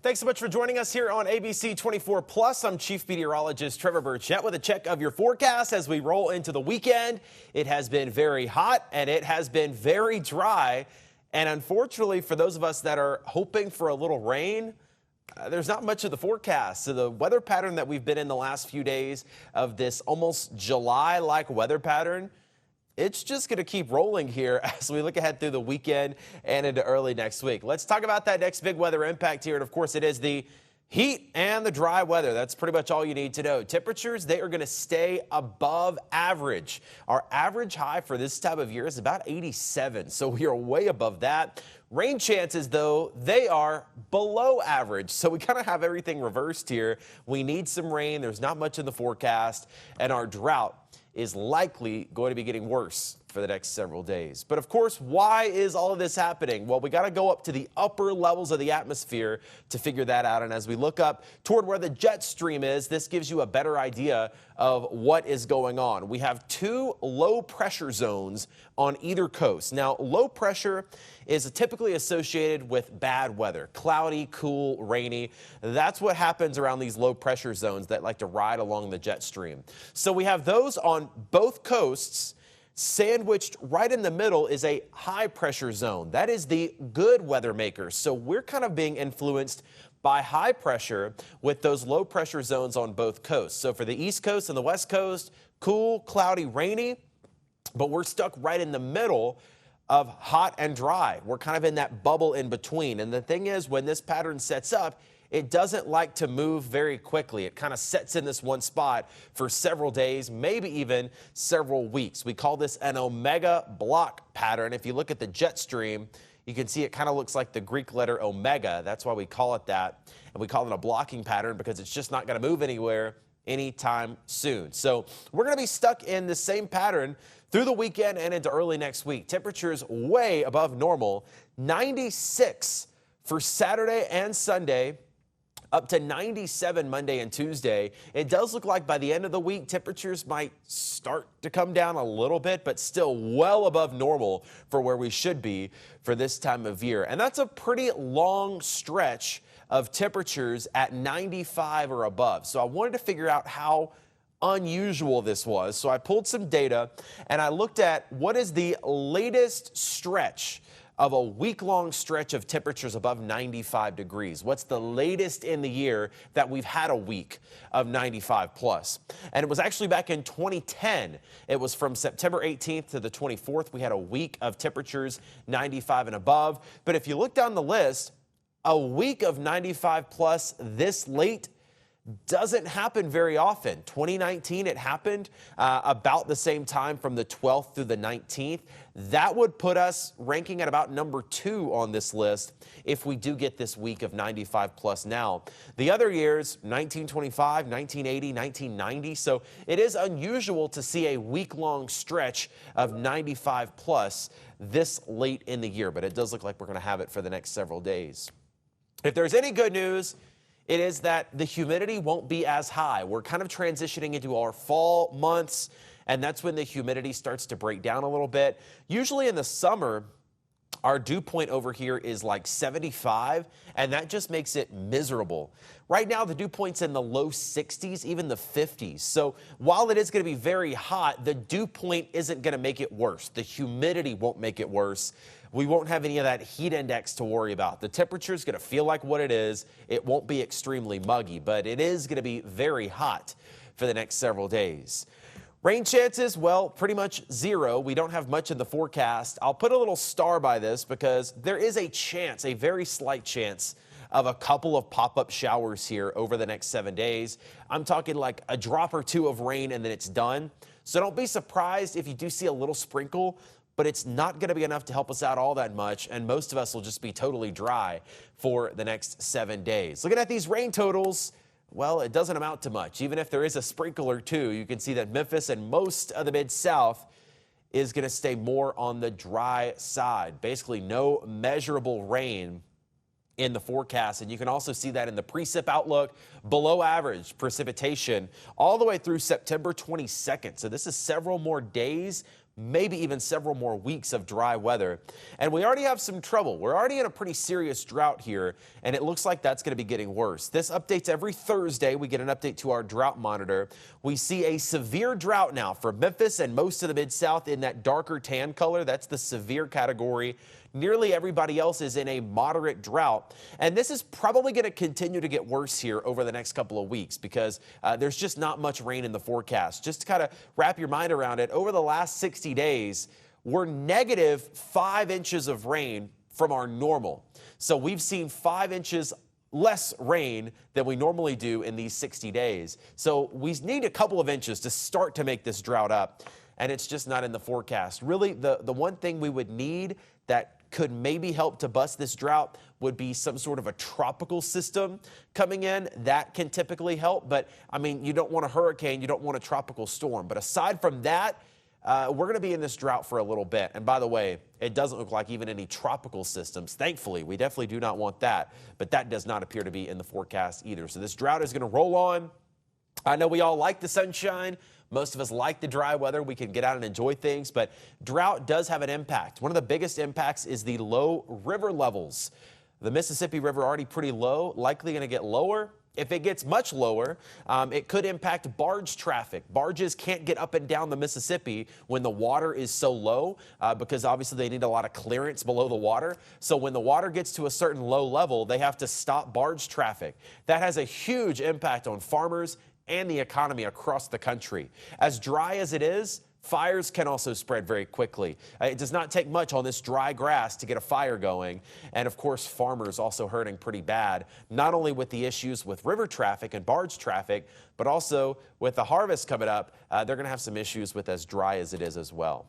Thanks so much for joining us here on ABC24 Plus. I'm Chief Meteorologist Trevor Birchett with a check of your forecast as we roll into the weekend. It has been very hot and it has been very dry. And unfortunately, for those of us that are hoping for a little rain, there's not much of the forecast. So the weather pattern that we've been in the last few days of this almost July-like weather pattern, it's just going to keep rolling here as we look ahead through the weekend and into early next week. Let's talk about that next big weather impact here. And of course, it is the heat and the dry weather. That's pretty much all you need to know. Temperatures, they are going to stay above average. Our average high for this time of year is about 87. So we are way above that. Rain chances, though, they are below average. So we kind of have everything reversed here. We need some rain. There's not much in the forecast. And our drought is likely going to be getting worse for the next several days. But of course, why is all of this happening? Well, we got to go up to the upper levels of the atmosphere to figure that out. And as we look up toward where the jet stream is, this gives you a better idea of what is going on. We have two low pressure zones on either coast. Now, low pressure is typically associated with bad weather, cloudy, cool, rainy. That's what happens around these low pressure zones that like to ride along the jet stream. So we have those on both coasts. Sandwiched right in the middle is a high pressure zone. That is the good weather makers. So we're kind of being influenced by high pressure with those low pressure zones on both coasts. So for the East Coast and the West Coast, cool, cloudy, rainy, but we're stuck right in the middle of hot and dry. We're kind of in that bubble in between. And the thing is, when this pattern sets up, it doesn't like to move very quickly. It kind of sets in this one spot for several days, maybe even several weeks. We call this an omega block pattern. If you look at the jet stream, you can see it kind of looks like the Greek letter omega. That's why we call it that. And we call it a blocking pattern because it's just not going to move anywhere anytime soon. So we're going to be stuck in the same pattern through the weekend and into early next week. Temperatures way above normal, 96 for Saturday and Sunday, up to 97 Monday and Tuesday. It does look like by the end of the week, temperatures might start to come down a little bit, but still well above normal for where we should be for this time of year. And that's a pretty long stretch of temperatures at 95 or above. So I wanted to figure out how unusual this was. So I pulled some data and I looked at what is the latest stretch of a week-long stretch of temperatures above 95 degrees. What's the latest in the year that we've had a week of 95 plus? And it was actually back in 2010. It was from September 18th to the 24th. We had a week of temperatures 95 and above. But if you look down the list, a week of 95 plus this late doesn't happen very often. 2019, it happened about the same time from the 12th through the 19th. That would put us ranking at about number 2 on this list if we do get this week of 95 plus now. The other years, 1925, 1980, 1990. So it is unusual to see a week-long stretch of 95 plus this late in the year, but it does look like we're going to have it for the next several days. If there's any good news, it is that the humidity won't be as high. We're kind of transitioning into our fall months, and that's when the humidity starts to break down a little bit. Usually in the summer, our dew point over here is like 75, and that just makes it miserable. Right now, the dew point's in the low 60s, even the 50s. So while it is going to be very hot, the dew point isn't going to make it worse. The humidity won't make it worse. We won't have any of that heat index to worry about. The temperature is going to feel like what it is. It won't be extremely muggy, but it is going to be very hot for the next several days. Rain chances, well, pretty much zero. We don't have much in the forecast. I'll put a little star by this because there is a chance, a very slight chance, of a couple of pop-up showers here over the next 7 days. I'm talking like a drop or two of rain and then it's done. So don't be surprised if you do see a little sprinkle, but it's not going to be enough to help us out all that much, and most of us will just be totally dry for the next 7 days. Looking at these rain totals, well, it doesn't amount to much. Even if there is a sprinkle or two, you can see that Memphis and most of the Mid-South is going to stay more on the dry side. Basically, no measurable rain in the forecast, and you can also see that in the precip outlook, below average precipitation all the way through September 22nd. So this is several more days, maybe even several more weeks of dry weather. And we already have some trouble. We're already in a pretty serious drought here, and it looks like that's going to be getting worse. This updates every Thursday. We get an update to our drought monitor. We see a severe drought now for Memphis and most of the Mid-South in that darker tan color. That's the severe category. Nearly everybody else is in a moderate drought, and this is probably going to continue to get worse here over the next couple of weeks because there's just not much rain in the forecast. Just to kind of wrap your mind around it, over the last 60 days, we're negative 5 inches of rain from our normal. So we've seen 5 inches less rain than we normally do in these 60 days. So we need a couple of inches to start to make this drought up, and it's just not in the forecast. Really, the one thing we would need that could maybe help to bust this drought would be some sort of a tropical system coming in. That can typically help, but I mean, you don't want a hurricane, you don't want a tropical storm. But aside from that, we're going to be in this drought for a little bit. And by the way, it doesn't look like even any tropical systems. Thankfully, we definitely do not want that, but that does not appear to be in the forecast either. So this drought is going to roll on. I know we all like the sunshine. Most of us like the dry weather. We can get out and enjoy things, but drought does have an impact. One of the biggest impacts is the low river levels. The Mississippi River already pretty low, likely going to get lower. If it gets much lower, it could impact barge traffic. Barges can't get up and down the Mississippi when the water is so low because obviously they need a lot of clearance below the water. So when the water gets to a certain low level, they have to stop barge traffic. That has a huge impact on farmers and the economy across the country. As dry as it is, fires can also spread very quickly. It does not take much on this dry grass to get a fire going. And of course, farmers also hurting pretty bad, not only with the issues with river traffic and barge traffic, but also with the harvest coming up, they're going to have some issues with as dry as it is as well.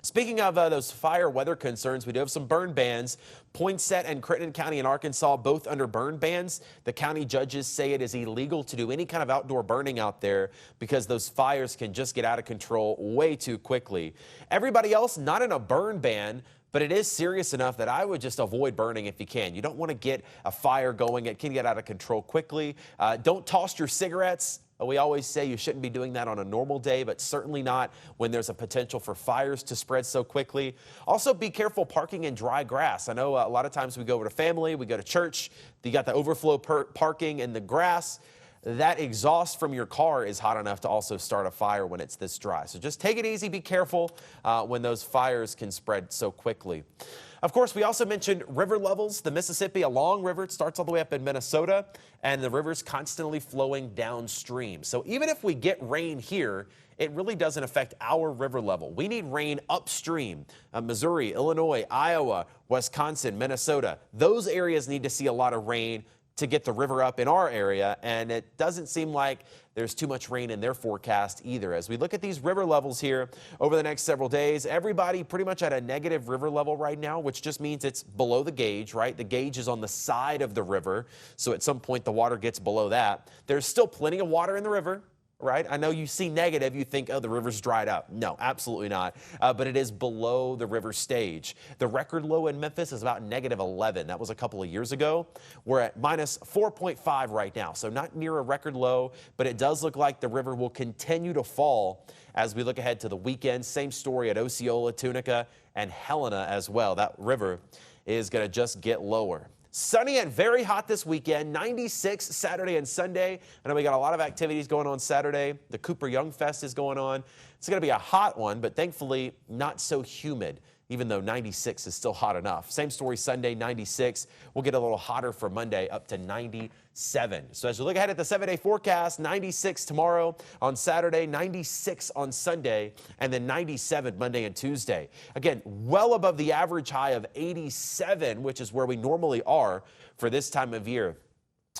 Speaking of those fire weather concerns, we do have some burn bans. Poinsett and Crittenden County in Arkansas, both under burn bans. The county judges say it is illegal to do any kind of outdoor burning out there because those fires can just get out of control way too quickly. Everybody else not in a burn ban, but it is serious enough that I would just avoid burning if you can. You don't want to get a fire going. It can get out of control quickly. Don't toss your cigarettes. We always say you shouldn't be doing that on a normal day, but certainly not when there's a potential for fires to spread so quickly. Also, be careful parking in dry grass. I know a lot of times we go over to family, we go to church, you got the overflow parking in the grass. That exhaust from your car is hot enough to also start a fire when it's this dry. So just take it easy, be careful when those fires can spread so quickly. Of course, we also mentioned river levels. The Mississippi, a long river, it starts all the way up in Minnesota, and the river's constantly flowing downstream. So even if we get rain here, it really doesn't affect our river level. We need rain upstream. Missouri, Illinois, Iowa, Wisconsin, Minnesota. Those areas need to see a lot of rain to get the river up in our area, and it doesn't seem like there's too much rain in their forecast either. As we look at these river levels here over the next several days, everybody pretty much at a negative river level right now, which just means it's below the gauge, right? The gauge is on the side of the river, so at some point the water gets below that. There's still plenty of water in the river, right? I know you see negative, you think, oh, the river's dried up. No, absolutely not. But it is below the river stage. The record low in Memphis is about -11. That was a couple of years ago. We're at -4.5 right now, so not near a record low, but it does look like the river will continue to fall as we look ahead to the weekend. Same story at Osceola, Tunica, and Helena as well. That river is going to just get lower. Sunny and very hot this weekend, 96 Saturday and Sunday. I know we got a lot of activities going on Saturday. The Cooper Young Fest is going on. It's going to be a hot one, but thankfully not so humid, even though 96 is still hot enough. Same story Sunday, 96. We'll get a little hotter for Monday, up to 97. So as you look ahead at the 7-day forecast, 96 tomorrow on Saturday, 96 on Sunday, and then 97 Monday and Tuesday. Again, well above the average high of 87, which is where we normally are for this time of year.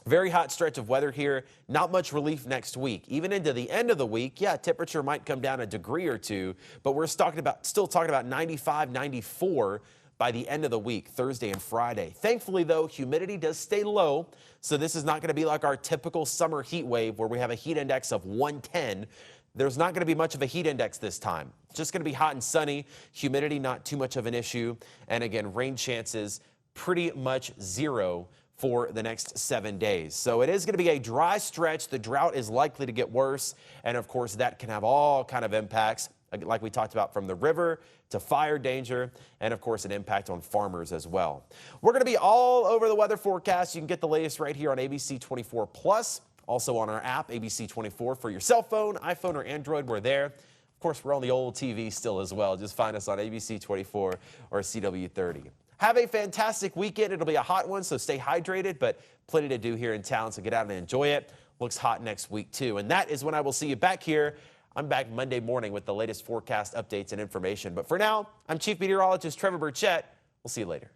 Very hot stretch of weather here. Not much relief next week. Even into the end of the week, yeah, temperature might come down a degree or two, but we're still talking about 95, 94 by the end of the week, Thursday and Friday. Thankfully, though, humidity does stay low, so this is not going to be like our typical summer heat wave where we have a heat index of 110. There's not going to be much of a heat index this time. It's just going to be hot and sunny. Humidity, not too much of an issue. And again, rain chances pretty much zero for the next 7 days. So it is going to be a dry stretch. The drought is likely to get worse. And of course, that can have all kind of impacts. like we talked about, from the river to fire danger, and of course an impact on farmers as well. We're going to be all over the weather forecast. You can get the latest right here on ABC24 Plus, also on our app ABC24 for your cell phone, iPhone, or Android. We're there. Of course, we're on the old TV still as well. Just find us on ABC24 or CW30. Have a fantastic weekend. It'll be a hot one, so stay hydrated, but plenty to do here in town, so get out and enjoy it. Looks hot next week, too. And that is when I will see you back here. I'm back Monday morning with the latest forecast updates and information. But for now, I'm Chief Meteorologist Trevor Birchett. We'll see you later.